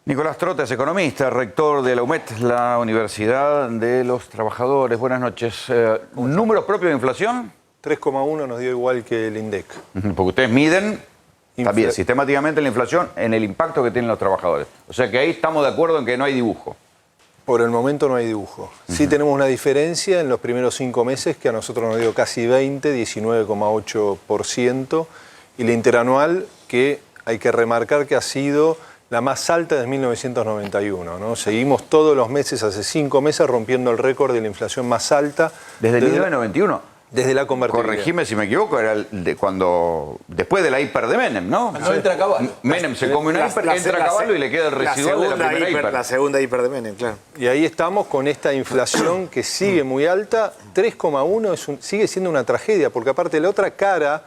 Nicolás Trota es economista, rector de la UMED, la Universidad de los Trabajadores. Buenas noches. ¿Números propios de inflación? 3,1 nos dio igual que el INDEC. Porque ustedes miden también sistemáticamente la inflación en el impacto que tienen los trabajadores. O sea que ahí estamos de acuerdo en que no hay dibujo. Por el momento no hay dibujo. Sí tenemos una diferencia en los primeros 5 meses que a nosotros nos dio casi 20, 19,8%. Y la interanual que hay que remarcar que ha sido la más alta desde 1991, ¿no? Seguimos todos los meses, hace 5 meses, rompiendo el récord de la inflación más alta. ¿Desde 1991? Desde la convertibilidad. Corregime si me equivoco, era después de la hiper de Menem, ¿no? No entra Caballo. Menem se come una hiper, entra Caballo y le queda el residual de la primera hiper. La segunda hiper de Menem, claro. Y ahí estamos con esta inflación que sigue muy alta. 3,1 sigue siendo una tragedia, porque aparte la otra cara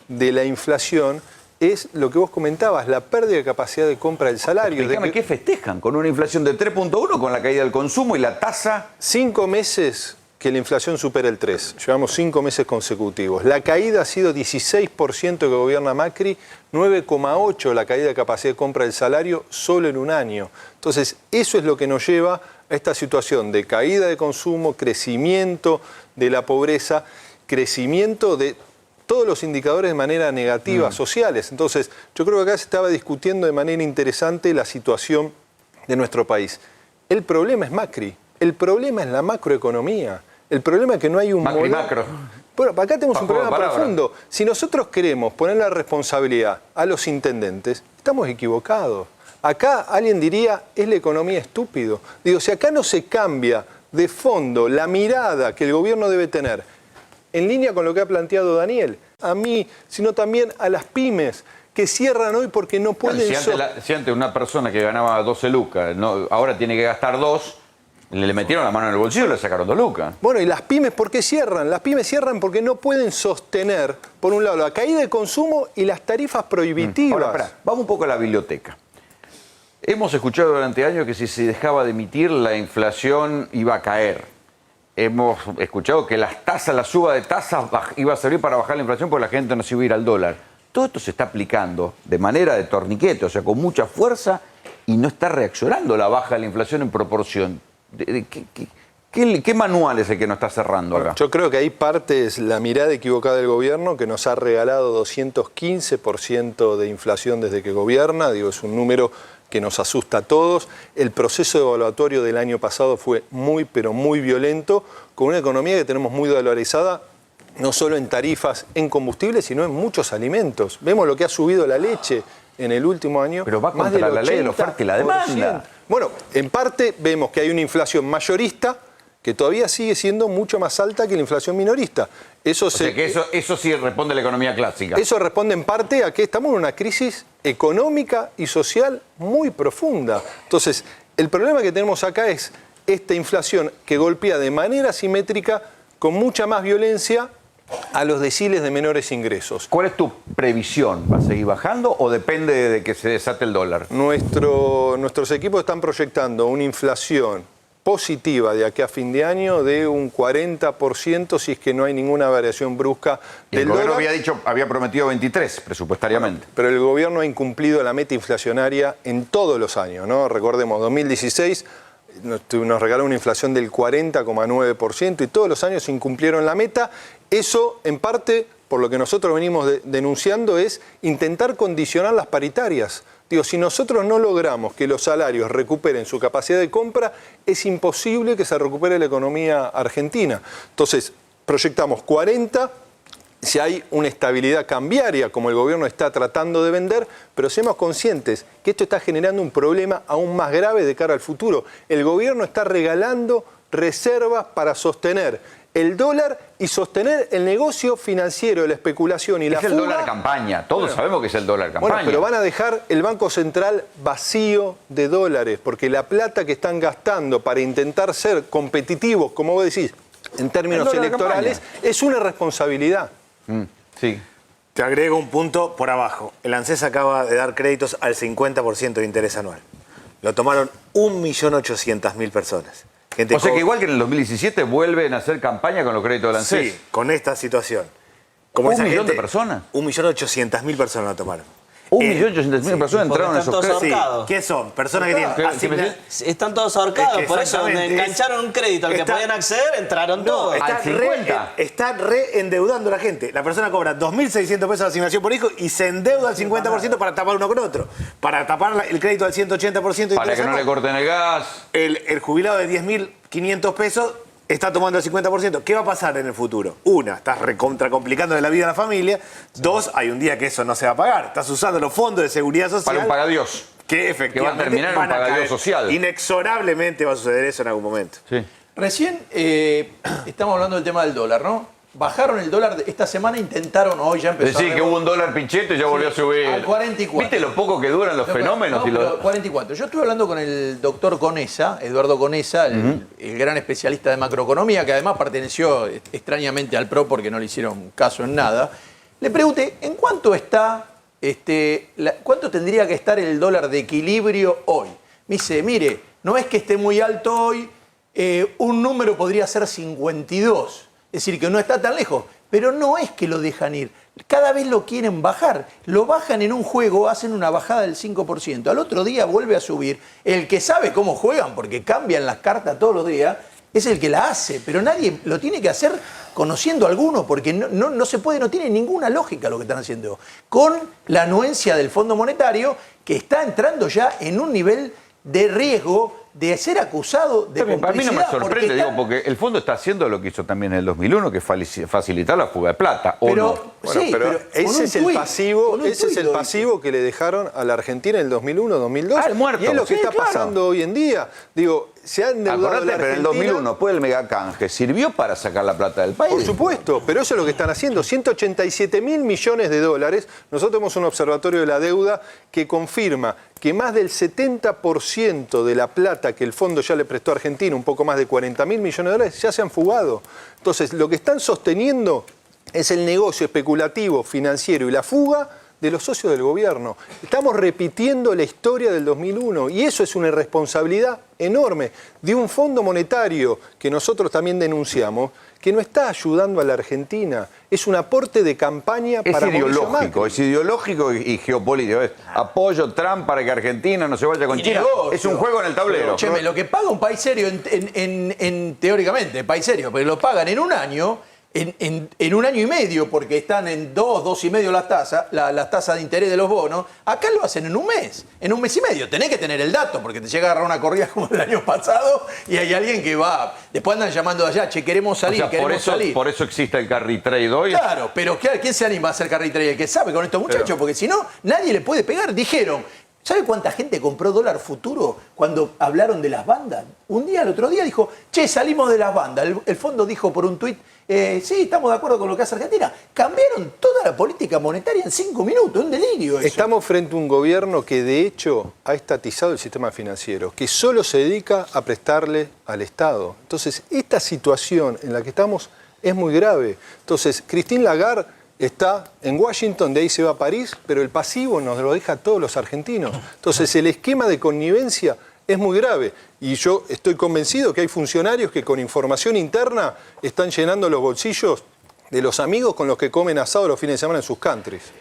de la inflación es lo que vos comentabas, la pérdida de capacidad de compra del salario. Explícame, ¿qué festejan? Con una inflación de 3,1, con la caída del consumo y la tasa... 5 meses que la inflación supera el 3. Llevamos 5 meses consecutivos. La caída ha sido 16% que gobierna Macri, 9,8% la caída de capacidad de compra del salario solo en un año. Entonces, eso es lo que nos lleva a esta situación de caída de consumo, crecimiento de la pobreza, crecimiento de todos los indicadores de manera negativa, sociales. Entonces, yo creo que acá se estaba discutiendo de manera interesante la situación de nuestro país. El problema es Macri, el problema es la macroeconomía, el problema es que no hay un Macri macro. Bueno, acá tenemos un problema profundo. Si nosotros queremos poner la responsabilidad a los intendentes, estamos equivocados. Acá alguien diría, es la economía estúpido. Digo, si acá no se cambia de fondo la mirada que el gobierno debe tener, en línea con lo que ha planteado Daniel, a mí, sino también a las pymes que cierran hoy porque no pueden... Si antes una persona que ganaba 12 lucas, ahora tiene que gastar 2, le metieron la mano en el bolsillo y le sacaron 2 lucas. Bueno, ¿y las pymes por qué cierran? Las pymes cierran porque no pueden sostener, por un lado, la caída de consumo y las tarifas prohibitivas. Ahora, espera, vamos un poco a la biblioteca. Hemos escuchado durante años que si se dejaba de emitir, la inflación iba a caer. Hemos escuchado que la suba de tasas iba a servir para bajar la inflación porque la gente no se iba a ir al dólar. Todo esto se está aplicando de manera de torniquete, o sea, con mucha fuerza, y no está reaccionando la baja de la inflación en proporción. ¿Qué manual es el que nos está cerrando acá? Yo creo que ahí parte es la mirada equivocada del gobierno, que nos ha regalado 215% de inflación desde que gobierna. Digo, es un número que nos asusta a todos. El proceso evaluatorio del año pasado fue muy, pero muy violento, con una economía que tenemos muy dolarizada, no solo en tarifas, en combustibles, sino en muchos alimentos. Vemos lo que ha subido la leche en el último año. Pero va contra la ley de la oferta y la demanda. Bueno, en parte vemos que hay una inflación mayorista que todavía sigue siendo mucho más alta que la inflación minorista. Eso sí responde a la economía clásica. Eso responde en parte a que estamos en una crisis económica y social muy profunda. Entonces, el problema que tenemos acá es esta inflación que golpea de manera simétrica, con mucha más violencia, a los deciles de menores ingresos. ¿Cuál es tu previsión? ¿Va a seguir bajando o depende de que se desate el dólar? Nuestros equipos están proyectando una inflación positiva de aquí a fin de año de un 40% si es que no hay ninguna variación brusca del dólar. El gobierno había prometido 23 presupuestariamente. Pero el gobierno ha incumplido la meta inflacionaria en todos los años, ¿no? Recordemos, 2016 nos regaló una inflación del 40,9% y todos los años incumplieron la meta. Eso, en parte, por lo que nosotros venimos denunciando, es intentar condicionar las paritarias. Digo, si nosotros no logramos que los salarios recuperen su capacidad de compra, es imposible que se recupere la economía argentina. Entonces, proyectamos 40, si hay una estabilidad cambiaria, como el gobierno está tratando de vender, pero seamos conscientes que esto está generando un problema aún más grave de cara al futuro. El gobierno está regalando reservas para sostener el dólar y sostener el negocio financiero, la especulación y la fuga. Es el dólar campaña, todos sabemos que es el dólar campaña. Bueno, pero van a dejar el Banco Central vacío de dólares, porque la plata que están gastando para intentar ser competitivos, como vos decís, en términos electorales, es una responsabilidad. Sí. Te agrego un punto por abajo. El ANSES acaba de dar créditos al 50% de interés anual. Lo tomaron 1.800.000 personas. O sea que igual que en el 2017 vuelven a hacer campaña con los créditos del ANSES. Sí, con esta situación. Como ¿1 millón de personas? 1.800.000 personas lo tomaron. 1.800.000 personas entraron a esos todos créditos. Sí, ahorcados. ¿qué son? Personas que tienen Están todos ahorcados, Es que por eso donde exactamente, engancharon un crédito al que está- podían acceder, entraron todos. Al 50. Está reendeudando a la gente. La persona cobra 2.600 pesos de asignación por hijo y se endeuda al 50% para tapar uno con otro. Para tapar el crédito al 180% de Para que interés no le anual. corten el gas. El jubilado de 10.500 pesos está tomando el 50%. ¿Qué va a pasar en el futuro? Una, estás recontra complicando la vida de la familia. Dos, hay un día que eso no se va a pagar. Estás usando los fondos de seguridad social. Para un pagadios. Que efectivamente Que va a terminar en un van a pagador caer. social. Inexorablemente va a suceder eso en algún momento. Sí. Recién estamos hablando del tema del dólar, ¿no? Bajaron el dólar esta semana, intentaron, hoy ya empezó. Decir que hubo un dólar pincheto y ya volvió a subir. Al 44. ¿Viste lo poco que duran los fenómenos? No, y los... pero 44. Yo estuve hablando con el doctor Conesa, Eduardo Conesa, el gran especialista de macroeconomía, que además perteneció extrañamente al PRO porque no le hicieron caso en nada. Le pregunté, ¿en cuánto está, cuánto tendría que estar el dólar de equilibrio hoy? Me dice, mire, no es que esté muy alto hoy, un número podría ser 52. Es decir, que no está tan lejos, pero no es que lo dejan ir. Cada vez lo quieren bajar. Lo bajan en un juego, hacen una bajada del 5%. Al otro día vuelve a subir. El que sabe cómo juegan, porque cambian las cartas todos los días, es el que la hace. Pero nadie lo tiene que hacer conociendo a alguno, porque no se puede, no tiene ninguna lógica lo que están haciendo. Con la anuencia del Fondo Monetario, que está entrando ya en un nivel de riesgo de ser acusado de complicidad. Para mí no me sorprende, están- porque el fondo está haciendo lo que hizo también en el 2001, que es facilitar la fuga de plata. ¿o Pero, no? Bueno, sí, pero con ese un es el tuit, pasivo, con un ese es tuit el lo hizo. pasivo que le dejaron a la Argentina en el 2001, 2002. Ah, el muerto. Y es lo que Sí, está claro. pasando hoy en día. Digo, se ha endeudado Acordate, la pero en el Argentina. 2001, después del megacanje, sirvió para sacar la plata del país. Por supuesto, pero eso es lo que están haciendo. 187.000 millones de dólares. Nosotros tenemos un observatorio de la deuda que confirma que más del 70% de la plata que el fondo ya le prestó a Argentina, un poco más de 40.000 millones de dólares, ya se han fugado. Entonces, lo que están sosteniendo es el negocio especulativo, financiero y la fuga de los socios del gobierno. Estamos repitiendo la historia del 2001 y eso es una irresponsabilidad enorme de un fondo monetario que nosotros también denunciamos, que no está ayudando a la Argentina. Es un aporte de campaña Es para Mauricio ideológico, Macri. es ideológico y geopolítico. Es apoyo Trump para que Argentina no se vaya con Y China. negocio. Es un juego en el tablero. Escúcheme, lo que paga un país serio, teóricamente, país serio, pero lo pagan en un año, en un año y medio, porque están en 2,5 las tasas de interés de los bonos, acá lo hacen en un mes y medio. Tenés que tener el dato, porque te llega a agarrar una corrida como el año pasado y hay alguien que va, después andan llamando de allá, che, queremos O salir, sea, queremos salir. por eso existe el carry trade hoy. Claro, pero ¿quién se anima a hacer carry trade? El que sabe con estos muchachos, porque si no, nadie le puede pegar. Dijeron, ¿sabe cuánta gente compró dólar futuro cuando hablaron de las bandas? Un día, el otro día dijo, che, salimos de las bandas. El fondo dijo por un tuit, sí, estamos de acuerdo con lo que hace Argentina. Cambiaron toda la política monetaria en 5 minutos, un delirio eso. Estamos frente a un gobierno que de hecho ha estatizado el sistema financiero, que solo se dedica a prestarle al Estado. Entonces, esta situación en la que estamos es muy grave. Entonces, Christine Lagarde está en Washington, de ahí se va a París, pero el pasivo nos lo deja a todos los argentinos. Entonces, el esquema de connivencia es muy grave. Y yo estoy convencido que hay funcionarios que con información interna están llenando los bolsillos de los amigos con los que comen asado los fines de semana en sus countries.